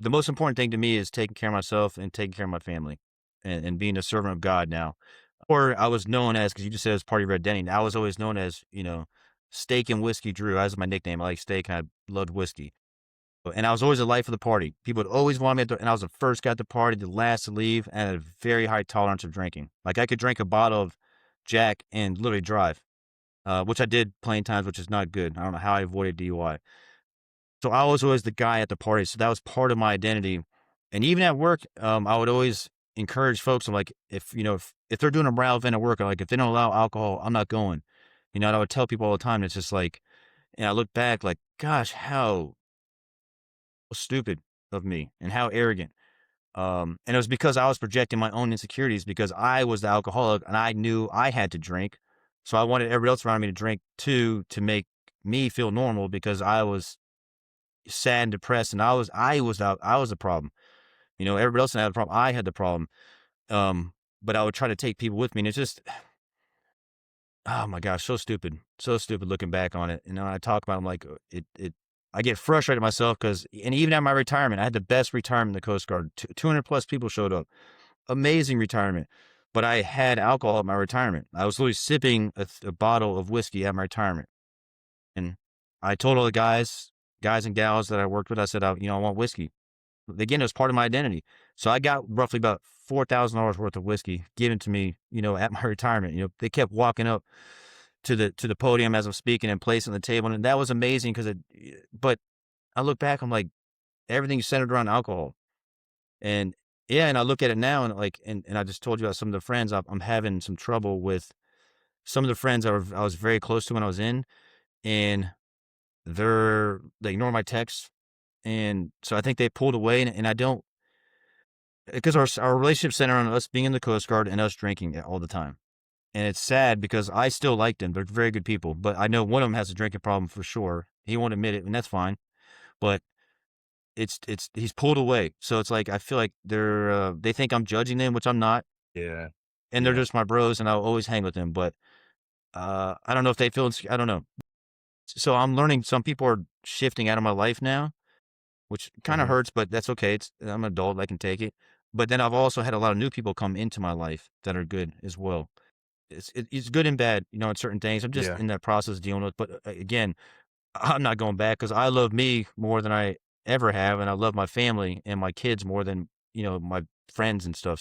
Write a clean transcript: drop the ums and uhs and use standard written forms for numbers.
the most important thing to me is taking care of myself and taking care of my family and being a servant of God now. Or I was known as, because you just said it's part of your identity. I was always known as, steak and whiskey Drew. That was my nickname. I like steak and I loved whiskey. And I was always the life of the party. People would always want me and I was the first guy at the party, the last to leave, and had a very high tolerance of drinking. Like I could drink a bottle of Jack and literally drive, which I did plenty of times, which is not good. I don't know how I avoided DUI. So I was always the guy at the party. So that was part of my identity. And even at work, I would always encourage folks. I'm like, if they're doing a morale event at work, like if they don't allow alcohol, I'm not going. And I would tell people all the time. It's just like, and I look back like, gosh, how stupid of me and how arrogant. And it was because I was projecting my own insecurities because I was the alcoholic and I knew I had to drink. So I wanted everybody else around me to drink too, to make me feel normal because I was sad and depressed and I was the problem. Everybody else had the problem. I had the problem. But I would try to take people with me and it's just, oh my gosh, so stupid looking back on it. And when I talk about it, I'm like, I get frustrated with myself because, and even at my retirement, I had the best retirement in the Coast Guard. 200 plus people showed up. Amazing retirement. But I had alcohol at my retirement. I was literally sipping a bottle of whiskey at my retirement. And I told all the guys and gals that I worked with, I said, I want whiskey. Again, it was part of my identity. So I got roughly about $4,000 worth of whiskey given to me, at my retirement. They kept walking up to the podium as I'm speaking and placing the table. And that was amazing but I look back, I'm like, everything's centered around alcohol. And yeah, and I look at it now and and I just told you about some of the friends I'm having some trouble with some of the friends I was very close to when I was in, and they ignore my texts. And so I think they pulled away and I don't, because our relationship centered on us being in the Coast Guard and us drinking all the time. And it's sad because I still like them. They're very good people, but I know one of them has a drinking problem for sure. He won't admit it, and that's fine. But he's pulled away. So it's like I feel like they think I'm judging them, which I'm not, Yeah. and they're Yeah. just my bros, and I'll always hang with them. But I don't know if they feel. I don't know. So I'm learning. Some people are shifting out of my life now, which kind of Mhm. hurts, but that's okay. I'm an adult. I can take it. But then I've also had a lot of new people come into my life that are good as well. It's good and bad, in certain things. I'm just Yeah. in that process dealing with. But again, I'm not going back because I love me more than I ever have, and I love my family and my kids more than my friends and stuff.